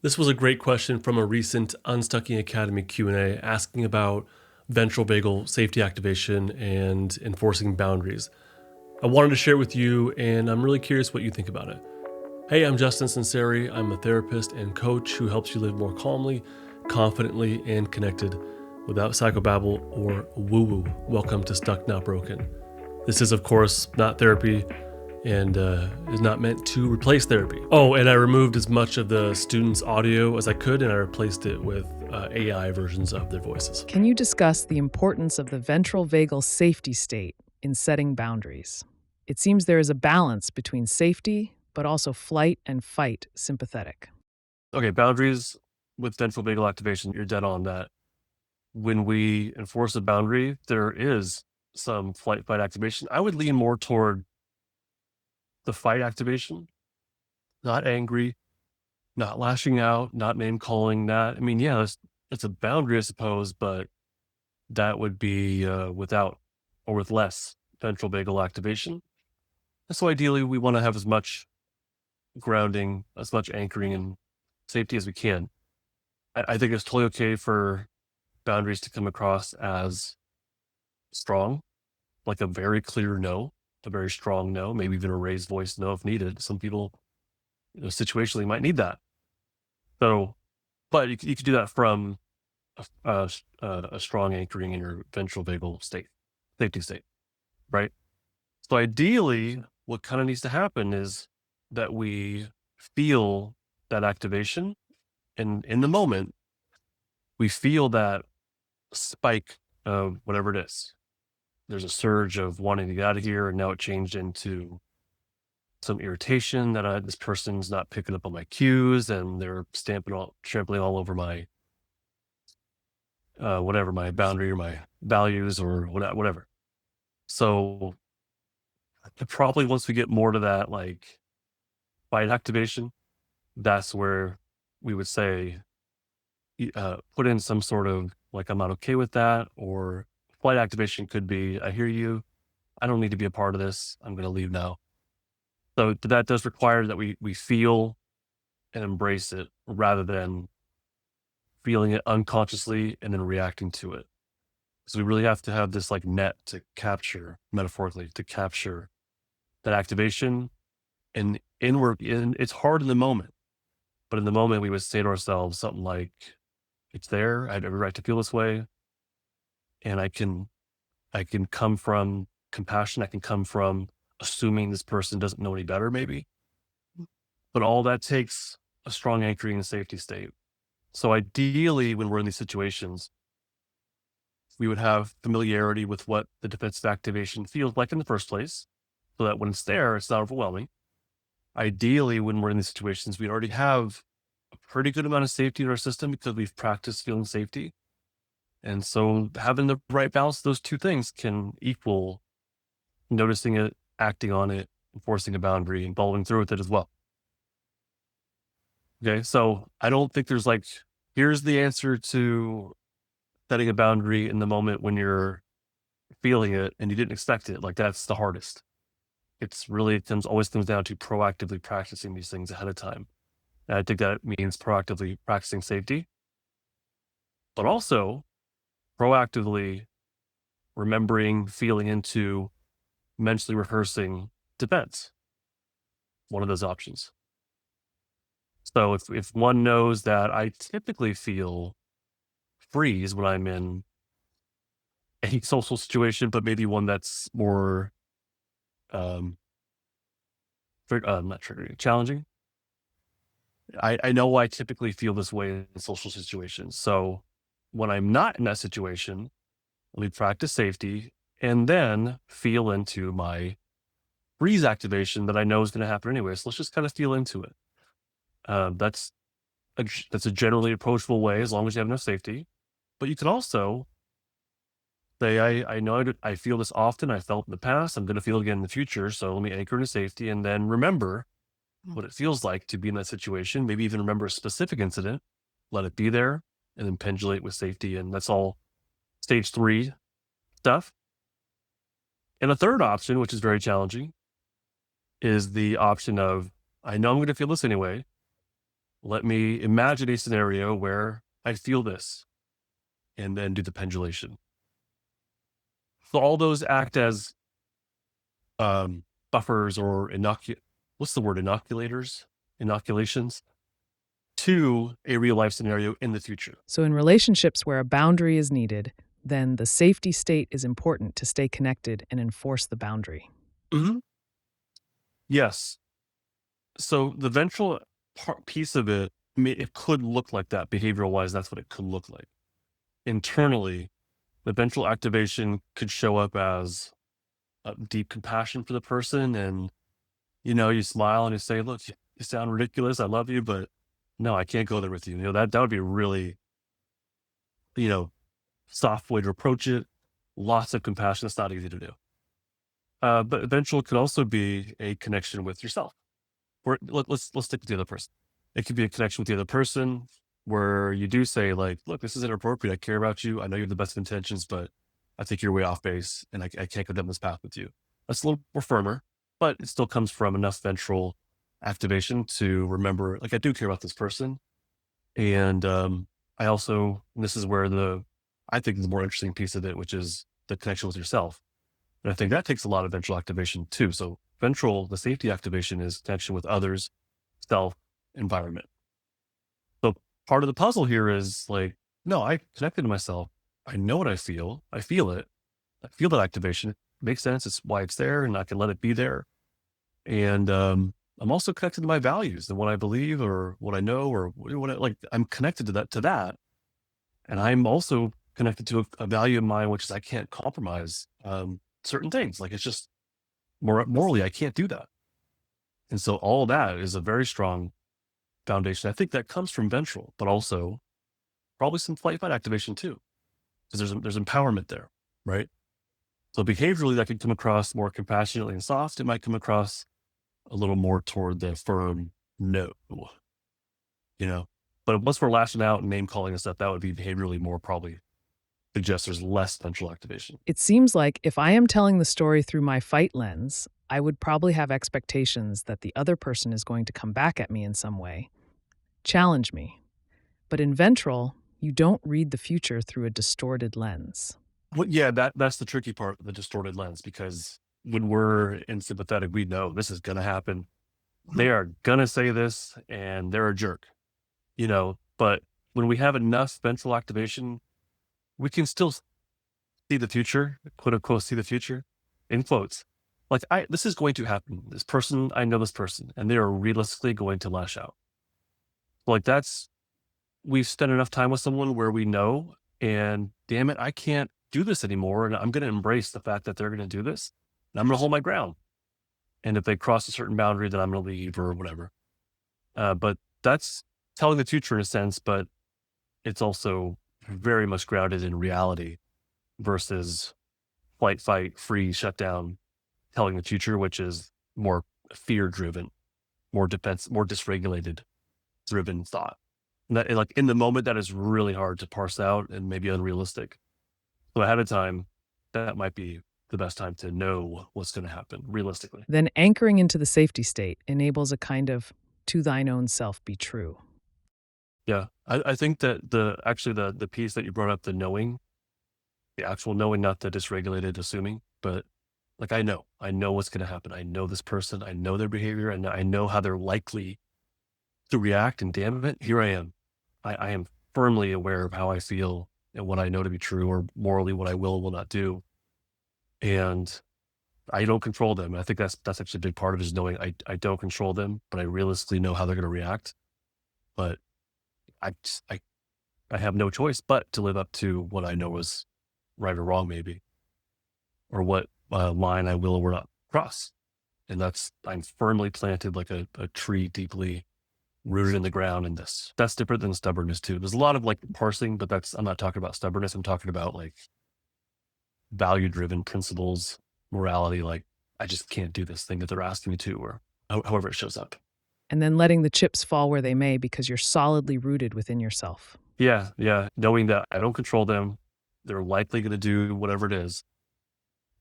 This was a great question from a recent Unstucking Academy Q&A asking about ventral vagal safety activation and enforcing boundaries. I wanted to share it with you, and I'm really curious what you think about it. Hey, I'm Justin Sunseri. I'm a therapist and coach who helps you live more calmly, confidently, and connected without psychobabble or woo-woo. Welcome to Stuck Not Broken. This is, of course, not therapy and is not meant to replace therapy. Oh, and I removed as much of the students' audio as I could, and I replaced it with AI versions of their voices. Can you discuss the importance of the ventral vagal safety state in setting boundaries? It seems there is a balance between safety, but also flight and fight sympathetic. Okay, boundaries with ventral vagal activation, you're dead on that. When we enforce a boundary, there is some flight activation. I would lean more toward the fight activation, not angry, not lashing out, not name calling, not, I mean, yeah, it's a boundary, I suppose, but that would be without or with less ventral vagal activation. And so ideally, we want to have as much grounding, as much anchoring and safety as we can. I think it's totally okay for boundaries to come across as strong, like a very clear no, a very strong no, maybe even a raised voice no if needed. Some people, situationally might need that. So, but you could do that from a strong anchoring in your ventral vagal safety state, right? So ideally, what kind of needs to happen is that we feel that activation, and in the moment, we feel that spike of whatever it is. There's a surge of wanting to get out of here, and now it changed into some irritation that this person's not picking up on my cues, and they're trampling all over my whatever, my boundary or my values or whatever. So probably once we get more to that, like fight activation, that's where we would say, put in some sort of like, I'm not okay with that, or flight activation could be, I hear you. I don't need to be a part of this. I'm going to leave now. So that does require that we feel and embrace it rather than feeling it unconsciously and then reacting to it. So we really have to have this like net to capture, metaphorically, to capture that activation and it's hard in the moment, but in the moment we would say to ourselves something like, it's there. I have every right to feel this way. And I can come from compassion. I can come from assuming this person doesn't know any better, maybe. But all that takes a strong anchoring and safety state. So ideally, when we're in these situations, we would have familiarity with what the defensive activation feels like in the first place, so that when it's there, it's not overwhelming. Ideally, when we're in these situations, we already have a pretty good amount of safety in our system because we've practiced feeling safety. And so having the right balance of those two things can equal noticing it, acting on it, enforcing a boundary, and following through with it as well. Okay, so I don't think there's like, here's the answer to setting a boundary in the moment when you're feeling it and you didn't expect it. Like that's the hardest. Always comes down to proactively practicing these things ahead of time. And I think that means proactively practicing safety, but also proactively remembering, feeling into, mentally rehearsing defense. One of those options. So if one knows that I typically feel freeze when I'm in a social situation, but maybe one that's more um not triggering, challenging. I know I typically feel this way in social situations. So when I'm not in that situation, let me practice safety and then feel into my freeze activation that I know is going to happen anyway. So let's just kind of feel into it. That's that's a generally approachable way as long as you have enough safety. But you can also say, I know I feel this often. I felt in the past. I'm going to feel again in the future. So let me anchor into safety and then remember what it feels like to be in that situation. Maybe even remember a specific incident, let it be there, and then pendulate with safety. And that's all stage 3 stuff. And a third option, which is very challenging, is the option of, I know I'm going to feel this anyway. Let me imagine a scenario where I feel this and then do the pendulation. So all those act as buffers or what's the word? Inoculations to a real life scenario in the future. So, in relationships where a boundary is needed, then the safety state is important to stay connected and enforce the boundary. Mhm. Yes. So the ventral piece of it, it could look like that behavioral wise. That's what it could look like. Internally, the ventral activation could show up as deep compassion for the person. And, you smile and you say, look, you sound ridiculous. I love you, but no, I can't go there with you. That would be really, you know, soft way to approach it. Lots of compassion. It's not easy to do. But ventral could also be a connection with yourself. Let's stick with the other person. It could be a connection with the other person where you do say like, look, this is inappropriate. I care about you. I know you have the best intentions, but I think you're way off base and I can't go down this path with you. That's a little more firmer, but it still comes from enough ventral activation to remember, like, I do care about this person. And I also, and this is where I think the more interesting piece of it, which is the connection with yourself. And I think that takes a lot of ventral activation too. So ventral, the safety activation is connection with others, self, environment. So part of the puzzle here is like, no, I connected to myself. I know what I feel. I feel it. I feel that activation. It makes sense. It's why it's there and I can let it be there. And I'm also connected to my values and what I believe or what I know or like I'm connected to that. And I'm also connected to a value of mine, which is I can't compromise certain things. Like it's just morally, I can't do that. And so all that is a very strong foundation. I think that comes from ventral, but also probably some flight fight activation too, because there's empowerment there, right? So behaviorally, that could come across more compassionately and soft. It might come across a little more toward the firm no, you know. But once we're lashing out and name calling and stuff, that would be behaviorally more probably suggests there's less ventral activation. It seems like if I am telling the story through my fight lens, I would probably have expectations that the other person is going to come back at me in some way, challenge me. But in ventral, you don't read the future through a distorted lens. Well, yeah, that's the tricky part, the distorted lens, because when we're in sympathetic, we know this is gonna happen. They are gonna say this and they're a jerk. But when we have enough ventral activation, we can still see the future, quote unquote, see the future in quotes. Like this is going to happen. This person, I know this person, and they are realistically going to lash out. Like we've spent enough time with someone where we know, and damn it, I can't do this anymore. And I'm going to embrace the fact that they're going to do this and I'm going to hold my ground. And if they cross a certain boundary, then I'm going to leave or whatever. But that's telling the future in a sense, but it's also very much grounded in reality versus flight, fight, freeze, shutdown, telling the future, which is more fear driven, more defense, more dysregulated driven thought. And that, like in the moment, that is really hard to parse out and maybe unrealistic. So ahead of time, that might be the best time to know what's going to happen realistically. Then anchoring into the safety state enables a kind of to thine own self be true. Yeah. I think that the piece that you brought up, the knowing, the actual knowing, not the dysregulated assuming, but like I know what's going to happen. I know this person, I know their behavior, and I know how they're likely to react. And damn it, here I am. I am firmly aware of how I feel and what I know to be true, or morally what I will and will not do. And I don't control them. I think that's actually a big part of it is knowing I don't control them, but I realistically know how they're going to react. But I, just, I have no choice but to live up to what I know is right or wrong, maybe, or what line I will or will not cross. And I'm firmly planted like a tree deeply rooted in the ground in this. That's different than stubbornness too. There's a lot of like parsing, but I'm not talking about stubbornness. I'm talking about like value driven principles, morality. Like I just can't do this thing that they're asking me to, or however it shows up. And then letting the chips fall where they may because you're solidly rooted within yourself. Yeah. Yeah. Knowing that I don't control them. They're likely going to do whatever it is.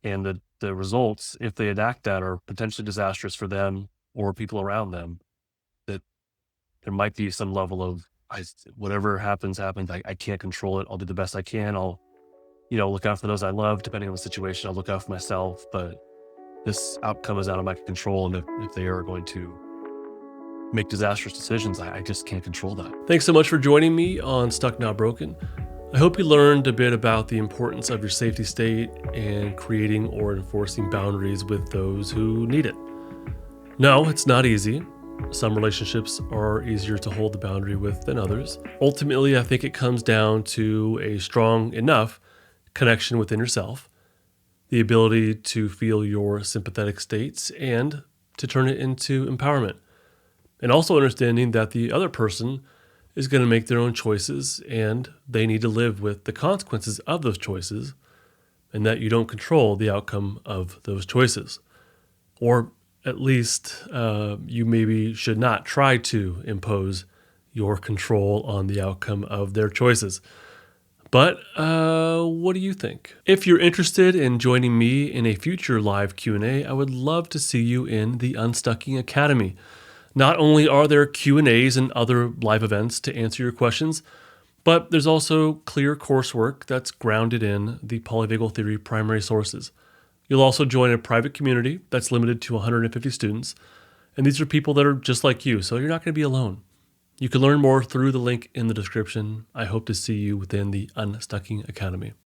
And the results, if they enact that, are potentially disastrous for them or people around them. That there might be some level of whatever happens, happens. I can't control it. I'll do the best I can. I'll, look out for those I love, depending on the situation. I'll look out for myself, but this outcome is out of my control. And if they are going to make disastrous decisions, I just can't control that. Thanks so much for joining me on Stuck Not Broken. I hope you learned a bit about the importance of your safety state and creating or enforcing boundaries with those who need it. No, it's not easy. Some relationships are easier to hold the boundary with than others. Ultimately, I think it comes down to a strong enough connection within yourself, the ability to feel your sympathetic states and to turn it into empowerment. And also understanding that the other person is going to make their own choices and they need to live with the consequences of those choices, and that you don't control the outcome of those choices. Or at least you maybe should not try to impose your control on the outcome of their choices. But what do you think? If you're interested in joining me in a future live Q&A, I would love to see you in the Unstucking Academy. Not only are there Q&As and other live events to answer your questions, but there's also clear coursework that's grounded in the Polyvagal Theory primary sources. You'll also join a private community that's limited to 150 students, and these are people that are just like you, so you're not going to be alone. You can learn more through the link in the description. I hope to see you within the Unstucking Academy.